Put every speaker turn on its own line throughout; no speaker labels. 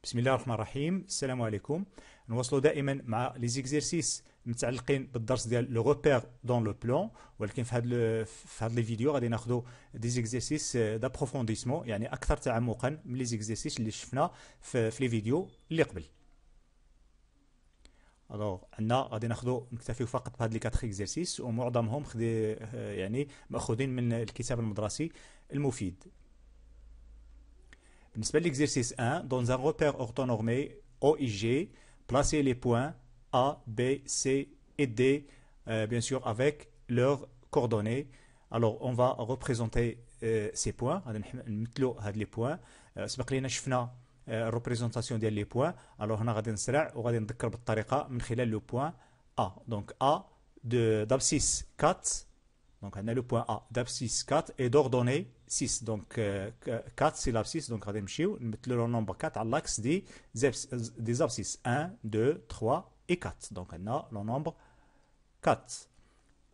بسم الله الرحمن الرحيم. السلام عليكم. نواصلوا دائما مع لي زيكزيرسيس متعلقين بالدرس ديال لو روبير دون لو بلان، ولكن في هاد لي فيديو غادي ناخذوا دي زيكزيرسيس دابروفونديسمون، يعني اكثر تعمقا من لي زيكزيرسيس اللي شفنا في لي فيديو اللي قبل. الوغ عندنا غادي نكتفيو فقط بهاد لي 4 اكزيرسيس، ومعظمهم يعني ماخوذين من الكتاب المدرسي المفيد. بالنسبة l'exercice 1, dans un repère orthonormé OIG, placez les points A, B, C et D, bien sûr avec leurs coordonnées. Alors on va représenter ces points, نمثلوا هاد les points. سبق لينا شفنا الريبريزونطاسيون ديال لي بوين. alors هنا غادي نسرع وغادي نذكر بالطريقة من خلال لو بوين A. donc A d'abscisse 4. Donc, on a le point A d'abscisse 4 et d'ordonnée 6. Donc, 4 c'est l'abscisse. Donc, on va mettre le nombre 4 à l'axe des abscisses. 1, 2, 3 et 4. Donc, on a le nombre 4.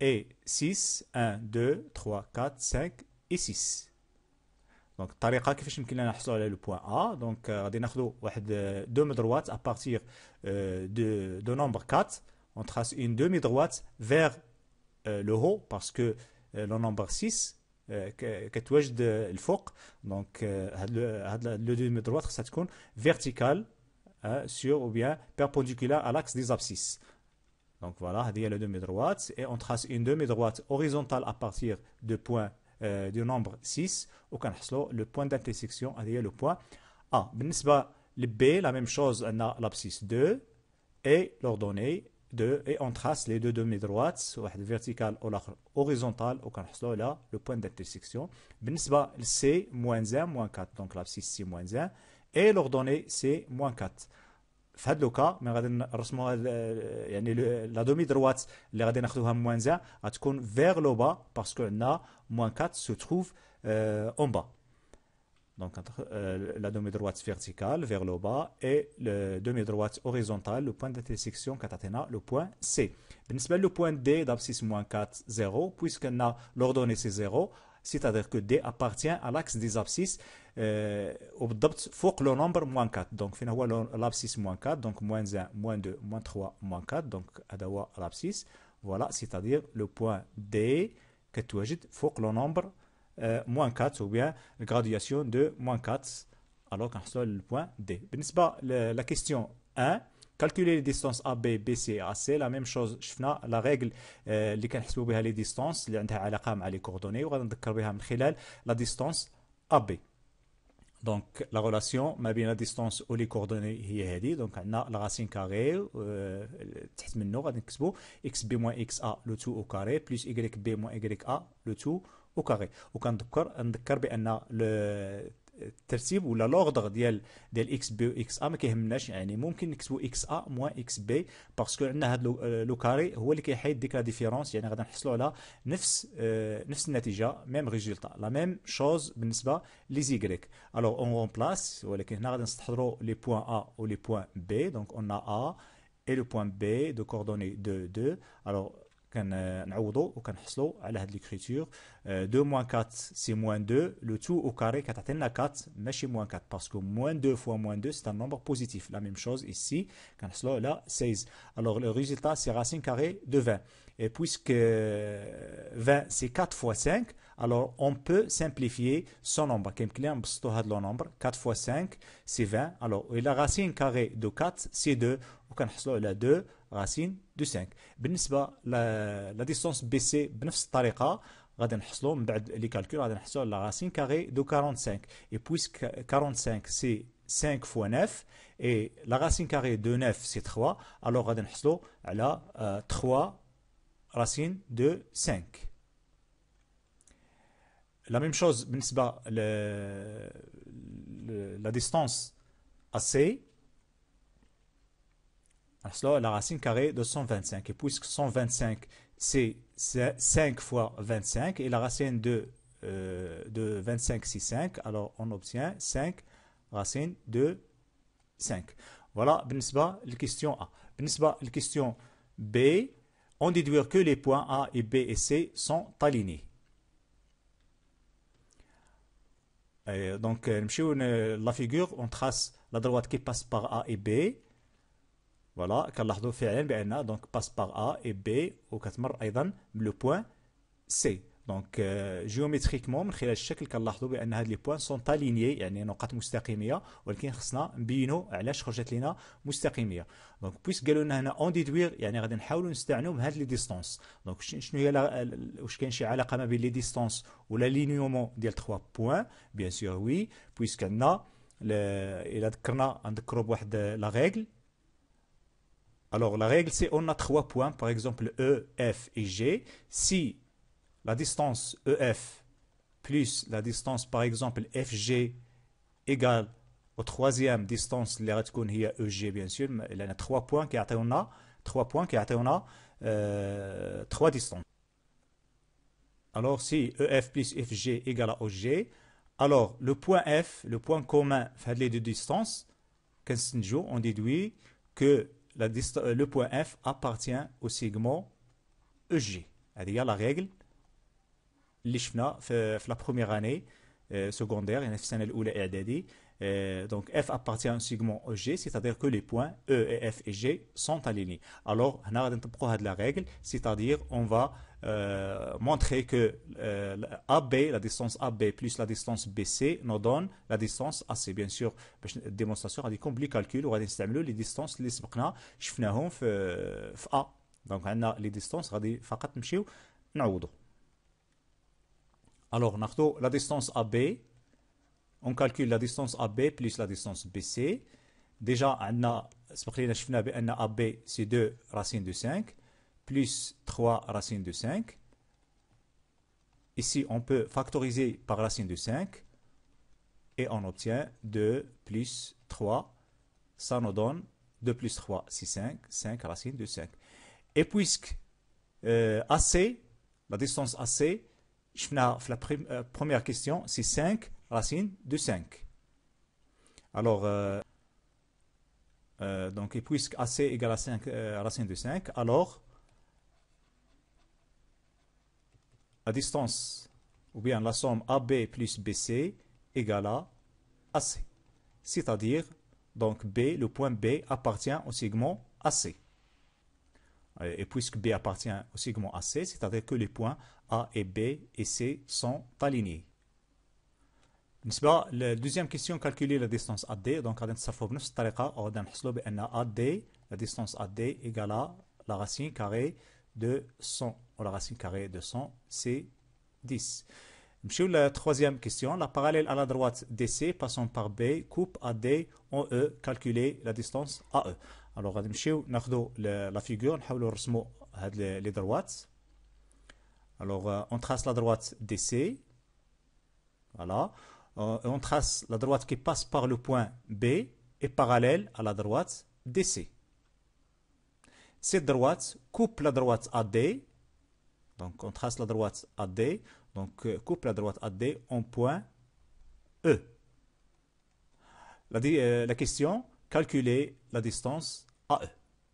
Et 6, 1, 2, 3, 4, 5 et 6. Donc, الطريقة كيفاش يمكن لنا نحصلوا على le point A. Donc, غادي ناخذوا واحد demi-droite à partir de nombre 4. On trace une demi-droite vers le haut parce que le nombre 6 كتواجد الفوق. دونك هاد لو دومي دروات خصها تكون فيرتيكال sur ou bien perpendiculaire à l'axe des abscisses. Donc voilà, هذه هي لو دومي دروات et on trace une demi droite horizontale à partir de point du nombre 6 وكنحصلوا le point d'intersection. هذه هي le point A. بالنسبة ل B la même chose, on a l'abscisse 2 et l'ordonnée 2 et on trace les deux demi-droites, واحد vertical ou l'autre horizontal, وكنحصلوا على le point d'intersection. بالنسبة ل C moins 1 moins 4, donc l'abscisse C moins 1 et l'ordonnée C moins 4. في هذا لوكا ملي غادي نرسموا يعني لا دومي دروات اللي غادي ناخذوها moins 1 غتكون vers le bas parce que عندنا moins 4 se trouve en bas. Donc, la demi-droite verticale vers le bas et le demi-droite horizontale, le point d'intersection katana, le point C. بالنسبة le point D d'abscisse moins 4, 0, puisque l'ordonnée c'est 0, c'est-à-dire que D appartient à l'axe des abscisses وبالضبط فوق le nombre moins 4. Donc, فين هو l'abscisse moins 4, donc moins 1, moins 2, moins 3, moins 4, donc هذا هو l'abscisse. Voilà, c'est-à-dire le point D كتواجد فوق le nombre moins 4 ou bien graduation de moins 4 alors qu'on soit le point D. بالنسبة la question 1, calculer les distances AB, BC et AC. La même chose, شفنا la règle اللي كنحسبوا بها les distances اللي عندها علاقة مع les coordonnées وغادي نذكر بها من خلال la distance AB. Donc la relation ما بين la distance و les coordonnées هي هذه. donc عندنا la racine carrée تحت منه غادي نكتبوا xb moins xa le tout au carré plus yb moins ya le tout au carré. وكنذكر بان الترتيب ولا لوردر ديال اكس بي و اكس ا ما كيهمناش، يعني ممكن نكتبوا اكس ا موان اكس بي باسكو عندنا هذا لو كاري هو اللي كيحيد ديك لا ديفيرونس، يعني غادي نحصلوا على نفس النتيجه ميم ريزولتا لا ميم شوز بالنسبه لي زيغريك. الوغ اون رومبلاس، ولكن هنا غادي نستحضروا لي بوين ا و لي بوين بي. دونك اون ا et le point B de coordonnées 2, 2. Alors, كنعوضوا وكنحصلوا على هذه l'écriture 2 moins 4 c'est moins 2, le tout au carré كتعطينا 4 ماشي moins 4 parce que moins 2 fois moins 2 c'est un nombre positif. La même chose ici كنحصلوا على 16. alors le résultat c'est racine carrée de 20 et puisque 20 c'est 4 fois 5, alors on peut simplifier son nombre. كيمكن لنا نبسطوا هذا le nombre 4 fois 5 c'est 20. alors et la racine carrée de 4 c'est 2 وكنحصلوا على 2 racine de 5. بالنسبة la distance BC بنفس الطريقة غادي نحصلوا من بعد لي كالكول غادي نحصلوا على racine carrée de 45 et puisque 45 c'est 5 fois 9 et la racine carrée de 9 c'est 3, alors غادي نحصلوا على 3 racine de 5. La même chose بالنسبة la distance AC la racine carrée de 125 et puisque 125 c'est 5 fois 25 et la racine de 25 c'est 5, alors on obtient 5 racine de 5. Voilà بالنسبة للكيستيون A. بالنسبة للكيستيون B, on déduit que les points A et B et C sont alignés. Donc, la figure, on trace la droite qui passe par A et B. Voilà, كنلاحظوا فعلا بأن donc passe par A et B وكتمر أيضا le point C. دونك جيومتريكمون من خلال الشكل كنلاحظوا بان هاد لي بوين سون الينيي يعني نقاط مستقيميه ولكن خصنا نبينوا علاش خرجت لنا مستقيميه. دونك بويس قالوا لنا هنا اون ديدوير يعني غادي نحاولوا نستعنوا بهاد لي ديستونس. دونك شنو هي واش كاين شي علاقه ما بين لي ديستونس ولا لينيومون ديال 3 بوين؟ بيان سور وي بويسك عندنا الا ذكرنا نذكروا بواحد لا ريغل. Alors la règle c'est on a 3 points par exemple E, F et G. Si la distance EF plus la distance par exemple FG égale au troisième distance اللي غتكون هي EG bien sûr لأن 3 points كيعطيونا 3 distances. Alors si EF plus FG égale à OG, alors le point F, le point commun fait les deux distances, on déduit que le point F appartient au segment EG. C'est-à-dire la règle اللي شفنا في la première année secondaire يعني في السنة الأولى إعدادي. Donc F appartient au segment EG, c'est-à-dire que les points E et F et G sont alignés. Alors هنا غادي نطبقوا هاد la règle, c'est-à-dire on va montrer que AB, la distance AB plus la distance BC nous donne la distance AC. Bien sûr باش الديمونستراسيون غادي يكون بلي كالكول وغادي نستعملوا لي ديستونس اللي سبقنا شفناهم في A. Donc عندنا لي ديستونس غادي فقط نمشيو نعوضوا. Alors, on a la distance AB. On calcule la distance AB plus la distance BC. Déjà, on a AB, c'est 2 racines de 5 plus 3 racines de 5. Ici, on peut factoriser par racine de 5 et on obtient 2 plus 3. Ça nous donne 2 plus 3, c'est 5, 5 racines de 5. Et puisque AC, la distance AC, la première question, c'est 5 racines de 5. Alors, donc, et puisque AC égale à 5 racines de 5, alors, la distance, ou bien la somme AB plus BC égale à AC. C'est-à-dire, donc, B, le point B appartient au segment AC. Et puisque B appartient au segment AC, c'est-à-dire que les points A et B et C sont alignés. La deuxième question, calculer la distance AD. Donc, on AD, la distance AD égale à la racine carrée de 100. Ou la racine carrée de 100, c'est 10. La troisième question, la parallèle à la droite DC passant par B, coupe AD en E, calculer la distance AE. Alors, on va la figure, on va regarder les droites. Alors, on trace la droite DC. Voilà. On trace la droite qui passe par le point B et parallèle à la droite DC. Cette droite coupe la droite AD. Donc, on trace la droite AD. Donc, coupe la droite AD en point E. La question, calculer la distance AE.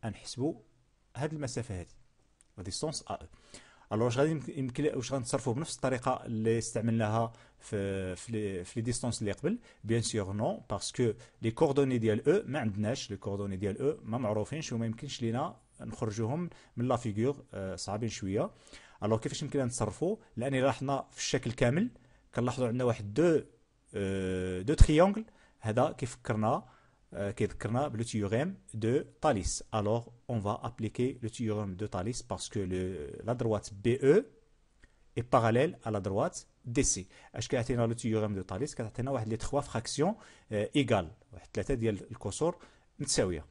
نحسبوا هذه المسافة هذه. La distance AE. Alors, واش غنتصرفوا بنفس الطريقة اللي استعملناها في لي ديستونس اللي قبل؟ بيان سور نو باسكو لي كوردوني ديال او ما عندناش، لي كوردوني ديال او ما معروفينش وما يمكنش لينا نخرجوهم من لا فيغور، صعبين شويه. الوغ كيفاش يمكن نتصرفوا؟ لان لاحظنا في الشكل كامل كنلاحظوا عندنا واحد دو تريونغل، هذا كيفكرنا كيذكرنا بلو تيوريم دو Thalès. Alors on va appliquer le théorème de Thalès parce que la droite BE est parallèle à la droite DC. اش كيعطينا لو تيوريم دو Thalès؟ كتعطينا واحد لي 3 فراكسيون ايغال، واحد 3 ديال الكسور متساويه.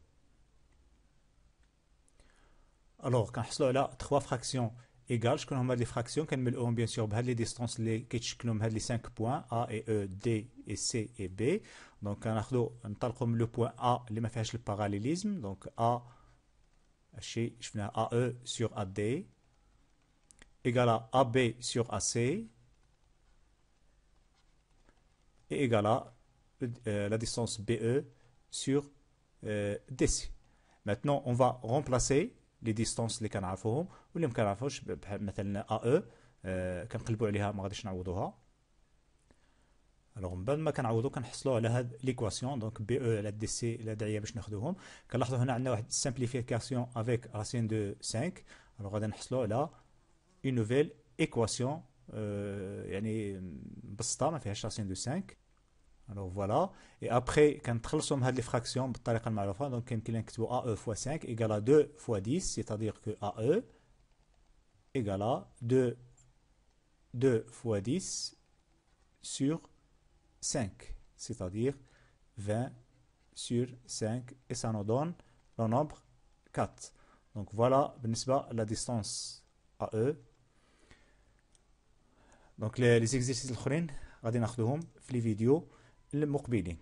الوغ كنحصلوا على 3 فراكسيون ايغال. شكون هما لي فراكسيون؟ كنملؤوهم بيان سور بهاد لي ديستونس اللي كيتشكلوا من هاد لي 5 بوين A et E, D et C et B. دونك كناخذوا نطلقوا من لو بوين A اللي ما فيهاش الباراليليزم. دونك A هادشي شفنا AE sur AD égal à AB sur AC et égal à la distance BE sur DC. Maintenant on va remplacer لي ديستونس اللي كنعرفوهم واللي ما كنعرفوش، بحال مثلا AE كنقلبوا عليها ما غاديش نعوضوها. الوغ من بعد ما كنعوضو كنحصلو على هاد ليكواسيون دونك بي او على دي سي على داعيه باش ناخذوهم. كنلاحظوا هنا عندنا واحد سامبليفيكاسيون افيك راسين دو 5. الوغ غادي نحصلوا على اون نوفيل ايكواسيون يعني مبسطه ما فيهاش راسين دو 5. الوغ فوالا اي ابخي كنتخلصوا من هاد لي فراكسيون بالطريقه المعروفه. دونك يمكن نكتبوا ا او فوا 5 ايكال 2 فوا 10 سيتادير كو ا او ايكال 2 فوا 10 sur 5, c'est-à-dire 20 sur 5, et ça nous donne le nombre 4. Donc voilà la distance à E. Donc les exercices الآخرين غادي ناخذوهم في les vidéos المقبلين.